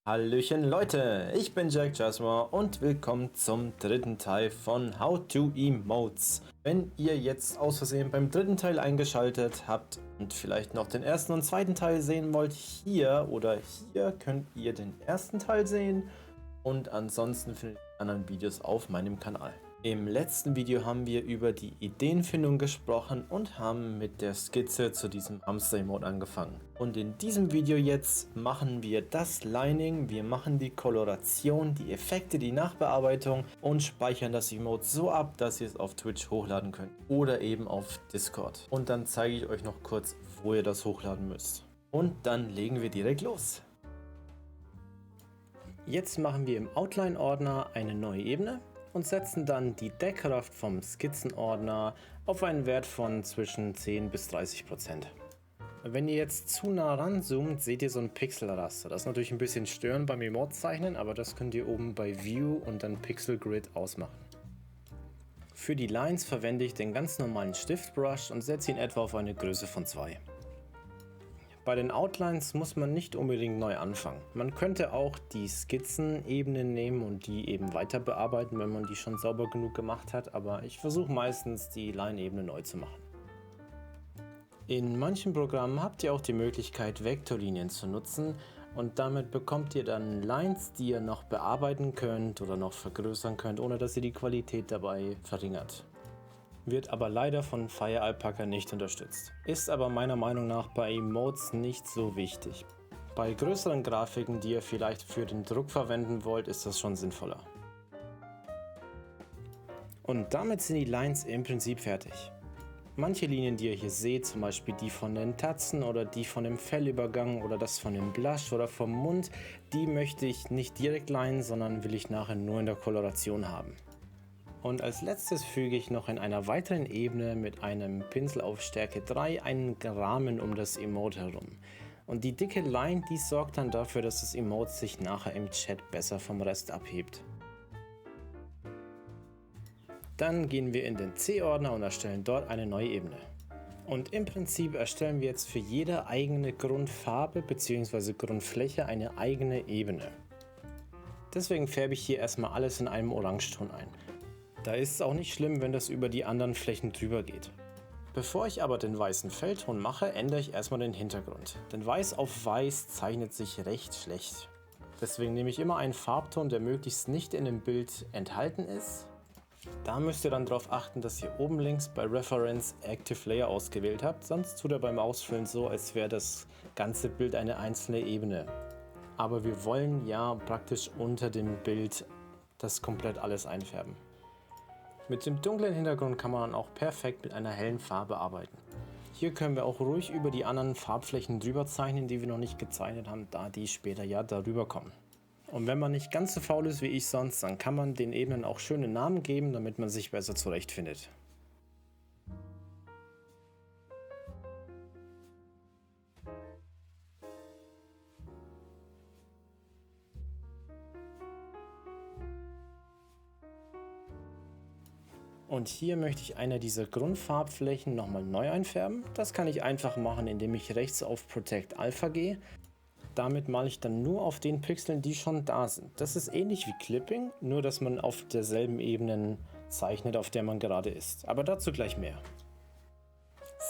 Hallöchen Leute, ich bin Jack Jasmine und willkommen zum dritten Teil von How to Emotes. Wenn ihr jetzt aus Versehen beim dritten Teil eingeschaltet habt und vielleicht noch den ersten und zweiten Teil sehen wollt, hier könnt ihr den ersten Teil sehen und ansonsten findet ihr die anderen Videos auf meinem Kanal. Im letzten Video haben wir über die Ideenfindung gesprochen und haben mit der Skizze zu diesem Hamster-Emote angefangen. Und in diesem Video jetzt machen wir das Lining, wir machen die Koloration, die Effekte, die Nachbearbeitung und speichern das Emote so ab, dass ihr es auf Twitch hochladen könnt oder eben auf Discord. Und dann zeige ich euch noch kurz, wo ihr das hochladen müsst. Und dann legen wir direkt los. Jetzt machen wir im Outline-Ordner eine neue Ebene und setzen dann die Deckkraft vom Skizzenordner auf einen Wert von zwischen 10 bis 30%. Wenn ihr jetzt zu nah ranzoomt, seht ihr so ein Pixelraster. Das ist natürlich ein bisschen störend beim Emote-Zeichnen, aber das könnt ihr oben bei View und dann Pixel Grid ausmachen. Für die Lines verwende ich den ganz normalen Stiftbrush und setze ihn etwa auf eine Größe von 2. Bei den Outlines muss man nicht unbedingt neu anfangen. Man könnte auch die Skizzenebenen nehmen und die eben weiter bearbeiten, wenn man die schon sauber genug gemacht hat, aber ich versuche meistens die Line-Ebene neu zu machen. In manchen Programmen habt ihr auch die Möglichkeit, Vektorlinien zu nutzen und damit bekommt ihr dann Lines, die ihr noch bearbeiten könnt oder noch vergrößern könnt, ohne dass ihr die Qualität dabei verringert. Wird aber leider von FireAlpaca nicht unterstützt. Ist aber meiner Meinung nach bei Emotes nicht so wichtig. Bei größeren Grafiken, die ihr vielleicht für den Druck verwenden wollt, ist das schon sinnvoller. Und damit sind die Lines im Prinzip fertig. Manche Linien, die ihr hier seht, zum Beispiel die von den Tatzen oder die von dem Fellübergang oder das von dem Blush oder vom Mund, die möchte ich nicht direkt linen, sondern will ich nachher nur in der Koloration haben. Und als letztes füge ich noch in einer weiteren Ebene mit einem Pinsel auf Stärke 3 einen Rahmen um das Emote herum. Und die dicke Line, die sorgt dann dafür, dass das Emote sich nachher im Chat besser vom Rest abhebt. Dann gehen wir in den C-Ordner und erstellen dort eine neue Ebene. Und im Prinzip erstellen wir jetzt für jede eigene Grundfarbe bzw. Grundfläche eine eigene Ebene. Deswegen färbe ich hier erstmal alles in einem Orangeton ein. Da ist es auch nicht schlimm, wenn das über die anderen Flächen drüber geht. Bevor ich aber den weißen Fellton mache, ändere ich erstmal den Hintergrund. Denn weiß auf weiß zeichnet sich recht schlecht. Deswegen nehme ich immer einen Farbton, der möglichst nicht in dem Bild enthalten ist. Da müsst ihr dann darauf achten, dass ihr oben links bei Reference Active Layer ausgewählt habt, sonst tut er beim Ausfüllen so, als wäre das ganze Bild eine einzelne Ebene. Aber wir wollen ja praktisch unter dem Bild das komplett alles einfärben. Mit dem dunklen Hintergrund kann man dann auch perfekt mit einer hellen Farbe arbeiten. Hier können wir auch ruhig über die anderen Farbflächen drüber zeichnen, die wir noch nicht gezeichnet haben, da die später ja darüber kommen. Und wenn man nicht ganz so faul ist wie ich sonst, dann kann man den Ebenen auch schöne Namen geben, damit man sich besser zurechtfindet. Und hier möchte ich eine dieser Grundfarbflächen nochmal neu einfärben. Das kann ich einfach machen, indem ich rechts auf Protect Alpha gehe. Damit male ich dann nur auf den Pixeln, die schon da sind. Das ist ähnlich wie Clipping, nur dass man auf derselben Ebene zeichnet, auf der man gerade ist. Aber dazu gleich mehr.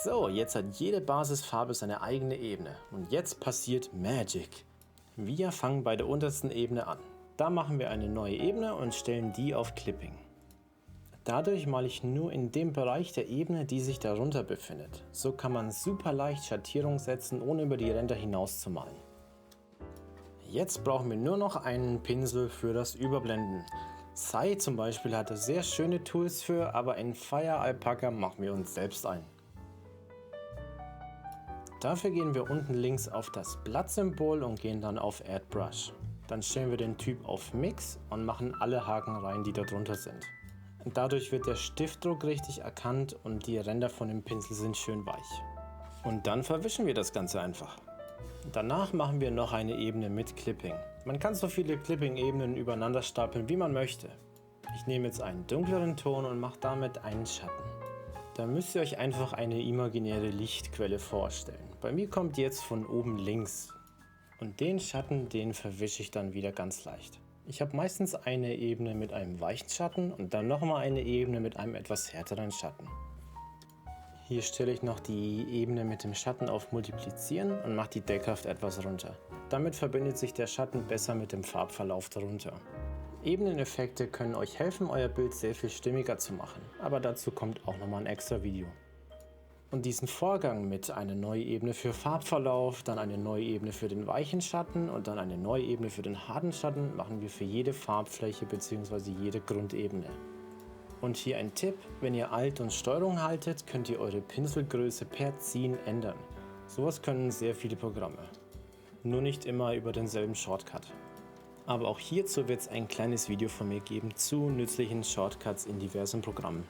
So, jetzt hat jede Basisfarbe seine eigene Ebene. Und jetzt passiert Magic. Wir fangen bei der untersten Ebene an. Da machen wir eine neue Ebene und stellen die auf Clipping. Dadurch male ich nur in dem Bereich der Ebene, die sich darunter befindet. So kann man super leicht Schattierung setzen, ohne über die Ränder hinaus zu malen. Jetzt brauchen wir nur noch einen Pinsel für das Überblenden. Sai zum Beispiel hatte sehr schöne Tools für, aber in FireAlpaca machen wir uns selbst ein. Dafür gehen wir unten links auf das Blattsymbol und gehen dann auf Add Brush. Dann stellen wir den Typ auf Mix und machen alle Haken rein, die da drunter sind. Dadurch wird der Stiftdruck richtig erkannt und die Ränder von dem Pinsel sind schön weich. Und dann verwischen wir das Ganze einfach. Danach machen wir noch eine Ebene mit Clipping. Man kann so viele Clipping-Ebenen übereinander stapeln, wie man möchte. Ich nehme jetzt einen dunkleren Ton und mache damit einen Schatten. Da müsst ihr euch einfach eine imaginäre Lichtquelle vorstellen. Bei mir kommt die jetzt von oben links. Und den Schatten, den verwische ich dann wieder ganz leicht. Ich habe meistens eine Ebene mit einem weichen Schatten und dann nochmal eine Ebene mit einem etwas härteren Schatten. Hier stelle ich noch die Ebene mit dem Schatten auf Multiplizieren und mache die Deckkraft etwas runter. Damit verbindet sich der Schatten besser mit dem Farbverlauf darunter. Ebeneneffekte können euch helfen, euer Bild sehr viel stimmiger zu machen, aber dazu kommt auch nochmal ein extra Video. Und diesen Vorgang mit einer neuen Ebene für Farbverlauf, dann eine neue Ebene für den weichen Schatten und dann eine neue Ebene für den harten Schatten machen wir für jede Farbfläche bzw. jede Grundebene. Und hier ein Tipp: Wenn ihr Alt und Steuerung haltet, könnt ihr eure Pinselgröße per Ziehen ändern. Sowas können sehr viele Programme. Nur nicht immer über denselben Shortcut. Aber auch hierzu wird es ein kleines Video von mir geben zu nützlichen Shortcuts in diversen Programmen.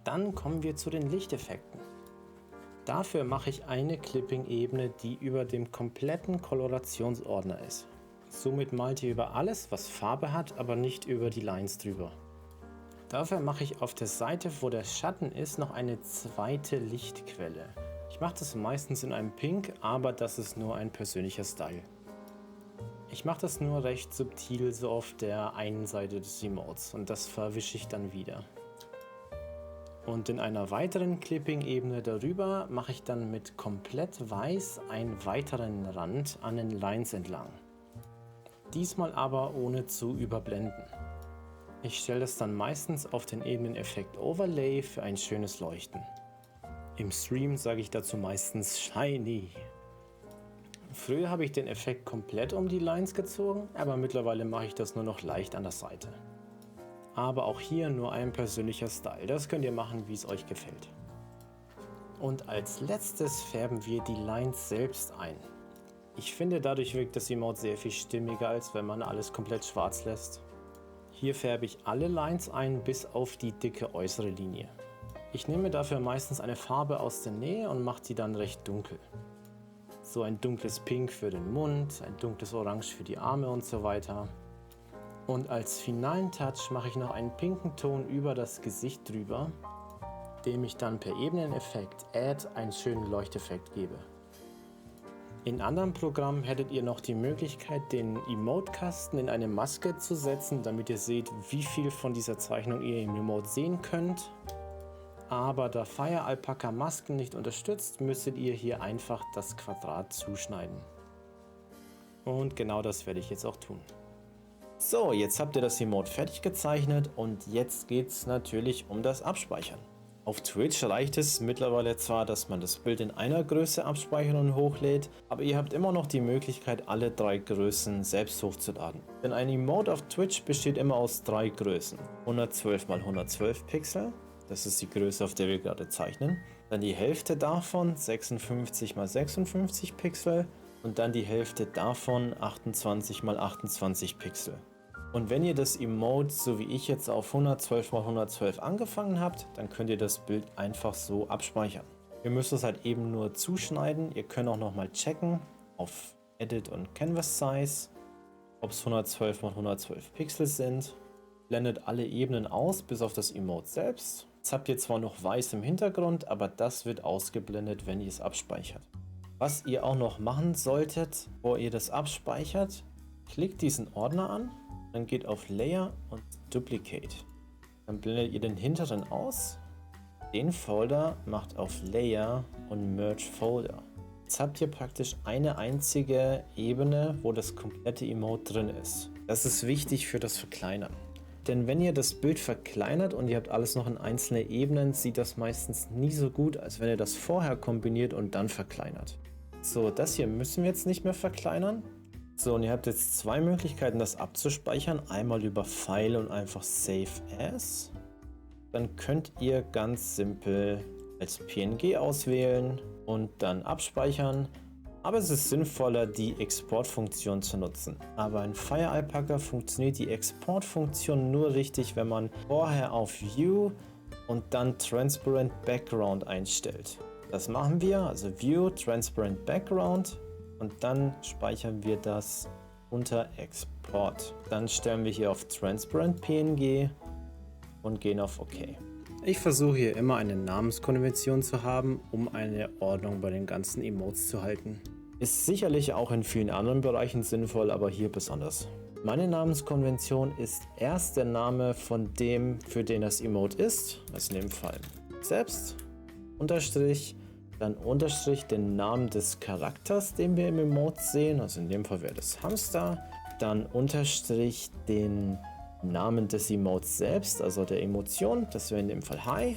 Dann kommen wir zu den Lichteffekten. Dafür mache ich eine Clipping-Ebene, die über dem kompletten Kolorationsordner ist. Somit malt ihr über alles, was Farbe hat, aber nicht über die Lines drüber. Dafür mache ich auf der Seite, wo der Schatten ist, noch eine zweite Lichtquelle. Ich mache das meistens in einem Pink, aber das ist nur ein persönlicher Style. Ich mache das nur recht subtil, so auf der einen Seite des Emotes, und das verwische ich dann wieder. Und in einer weiteren Clipping-Ebene darüber mache ich dann mit komplett weiß einen weiteren Rand an den Lines entlang. Diesmal aber ohne zu überblenden. Ich stelle das dann meistens auf den Ebeneneffekt Overlay für ein schönes Leuchten. Im Stream sage ich dazu meistens Shiny. Früher habe ich den Effekt komplett um die Lines gezogen, aber mittlerweile mache ich das nur noch leicht an der Seite. Aber auch hier nur ein persönlicher Style, das könnt ihr machen, wie es euch gefällt. Und als letztes färben wir die Lines selbst ein. Ich finde, dadurch wirkt das Emote sehr viel stimmiger, als wenn man alles komplett schwarz lässt. Hier färbe ich alle Lines ein, bis auf die dicke äußere Linie. Ich nehme dafür meistens eine Farbe aus der Nähe und mache die dann recht dunkel. So ein dunkles Pink für den Mund, ein dunkles Orange für die Arme und so weiter. Und als finalen Touch mache ich noch einen pinken Ton über das Gesicht drüber, dem ich dann per Ebeneneffekt Add einen schönen Leuchteffekt gebe. In anderen Programmen hättet ihr noch die Möglichkeit, den Emote-Kasten in eine Maske zu setzen, damit ihr seht, wie viel von dieser Zeichnung ihr im Emote sehen könnt. Aber da Fire Alpaca Masken nicht unterstützt, müsstet ihr hier einfach das Quadrat zuschneiden. Und genau das werde ich jetzt auch tun. So, jetzt habt ihr das Emote fertig gezeichnet und jetzt geht es natürlich um das Abspeichern. Auf Twitch reicht es mittlerweile zwar, dass man das Bild in einer Größe abspeichert und hochlädt, aber ihr habt immer noch die Möglichkeit, alle 3 Größen selbst hochzuladen. Denn ein Emote auf Twitch besteht immer aus 3 Größen. 112 x 112 Pixel, das ist die Größe, auf der wir gerade zeichnen. Dann die Hälfte davon 56 x 56 Pixel und dann die Hälfte davon 28 x 28 Pixel. Und wenn ihr das Emote, so wie ich jetzt auf 112 x 112 angefangen habt, dann könnt ihr das Bild einfach so abspeichern. Ihr müsst es halt eben nur zuschneiden. Ihr könnt auch nochmal checken auf Edit und Canvas Size, ob es 112 x 112 Pixel sind. Blendet alle Ebenen aus, bis auf das Emote selbst. Jetzt habt ihr zwar noch weiß im Hintergrund, aber das wird ausgeblendet, wenn ihr es abspeichert. Was ihr auch noch machen solltet, bevor ihr das abspeichert, klickt diesen Ordner an. Dann geht auf Layer und Duplicate. Dann blendet ihr den hinteren aus. Den Folder macht auf Layer und Merge Folder. Jetzt habt ihr praktisch eine einzige Ebene, wo das komplette Emote drin ist. Das ist wichtig für das Verkleinern. Denn wenn ihr das Bild verkleinert und ihr habt alles noch in einzelne Ebenen, sieht das meistens nie so gut, als wenn ihr das vorher kombiniert und dann verkleinert. So, das hier müssen wir jetzt nicht mehr verkleinern. So, und ihr habt jetzt 2 Möglichkeiten, das abzuspeichern. Einmal über File und einfach Save As. Dann könnt ihr ganz simpel als PNG auswählen und dann abspeichern. Aber es ist sinnvoller, die Exportfunktion zu nutzen. Aber in FireAlpaca funktioniert die Exportfunktion nur richtig, wenn man vorher auf View und dann Transparent Background einstellt. Das machen wir, also View, Transparent Background. Und dann speichern wir das unter Export. Dann stellen wir hier auf Transparent PNG und gehen auf OK. Ich versuche hier immer eine Namenskonvention zu haben, um eine Ordnung bei den ganzen Emotes zu halten. Ist sicherlich auch in vielen anderen Bereichen sinnvoll, aber hier besonders. Meine Namenskonvention ist erst der Name von dem, für den das Emote ist, also in dem Fall selbst, Unterstrich, dann Unterstrich den Namen des Charakters, den wir im Emote sehen, also in dem Fall wäre das Hamster, dann Unterstrich den Namen des Emotes selbst, also der Emotion, das wäre in dem Fall Hi,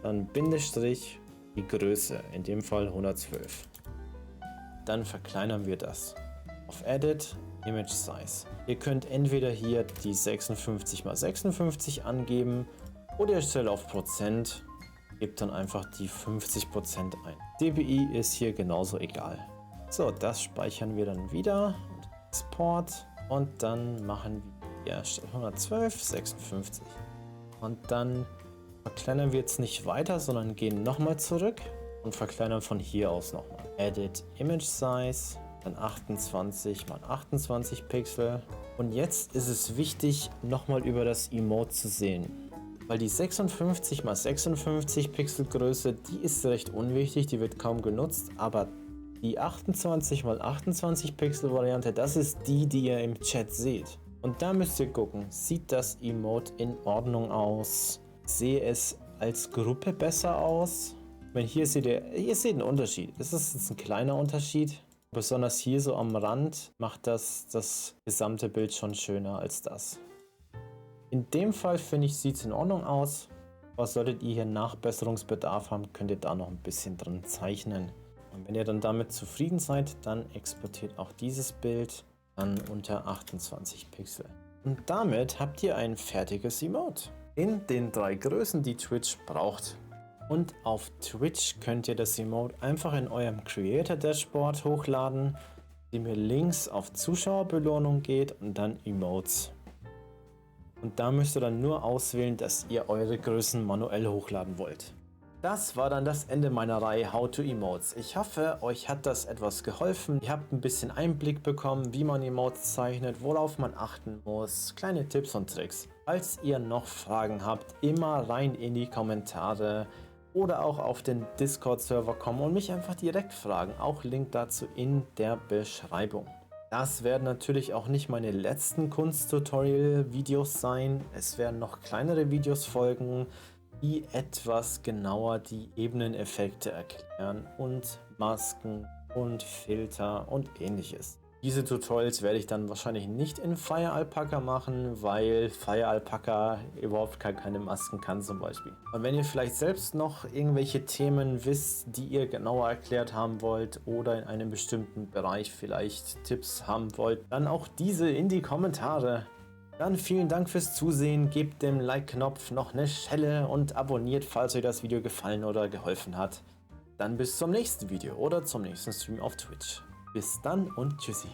dann Bindestrich die Größe, in dem Fall 112. Dann verkleinern wir das auf Edit, Image Size. Ihr könnt entweder hier die 56 x 56 angeben oder ihr stellt auf Prozent. Gebt dann einfach die 50% ein. DPI ist hier genauso egal. So, das speichern wir dann wieder. Export. Und dann machen wir statt 112, 56. Und dann verkleinern wir jetzt nicht weiter, sondern gehen nochmal zurück und verkleinern von hier aus nochmal. Edit Image Size. Dann 28 x 28 Pixel. Und jetzt ist es wichtig, nochmal über das Emote zu sehen. Weil die 56 x 56 Pixel Größe, die ist recht unwichtig, die wird kaum genutzt, aber die 28 x 28 Pixel Variante, das ist die, die ihr im Chat seht. Und da müsst ihr gucken, sieht das Emote in Ordnung aus? Sehe es als Gruppe besser aus? Wenn hier seht ihr seht einen Unterschied. Es ist jetzt ein kleiner Unterschied. Besonders hier so am Rand macht das gesamte Bild schon schöner als das. In dem Fall finde ich, sieht es in Ordnung aus. Aber solltet ihr hier Nachbesserungsbedarf haben, könnt ihr da noch ein bisschen dran zeichnen. Und wenn ihr dann damit zufrieden seid, dann exportiert auch dieses Bild dann unter 28 Pixel. Und damit habt ihr ein fertiges Emote in den 3 Größen, die Twitch braucht. Und auf Twitch könnt ihr das Emote einfach in eurem Creator Dashboard hochladen, indem ihr links auf Zuschauerbelohnung geht und dann Emotes. Und da müsst ihr dann nur auswählen, dass ihr eure Größen manuell hochladen wollt. Das war dann das Ende meiner Reihe How to Emotes. Ich hoffe, euch hat das etwas geholfen. Ihr habt ein bisschen Einblick bekommen, wie man Emotes zeichnet, worauf man achten muss, kleine Tipps und Tricks. Falls ihr noch Fragen habt, immer rein in die Kommentare oder auch auf den Discord-Server kommen und mich einfach direkt fragen. Auch Link dazu in der Beschreibung. Das werden natürlich auch nicht meine letzten Kunsttutorial-Videos sein. Es werden noch kleinere Videos folgen, die etwas genauer die Ebeneneffekte erklären und Masken und Filter und ähnliches. Diese Tutorials werde ich dann wahrscheinlich nicht in Fire Alpaca machen, weil Fire Alpaca überhaupt keine Masken kann zum Beispiel. Und wenn ihr vielleicht selbst noch irgendwelche Themen wisst, die ihr genauer erklärt haben wollt oder in einem bestimmten Bereich vielleicht Tipps haben wollt, dann auch diese in die Kommentare. Dann vielen Dank fürs Zusehen, gebt dem Like-Knopf noch eine Schelle und abonniert, falls euch das Video gefallen oder geholfen hat. Dann bis zum nächsten Video oder zum nächsten Stream auf Twitch. Bis dann und tschüssi.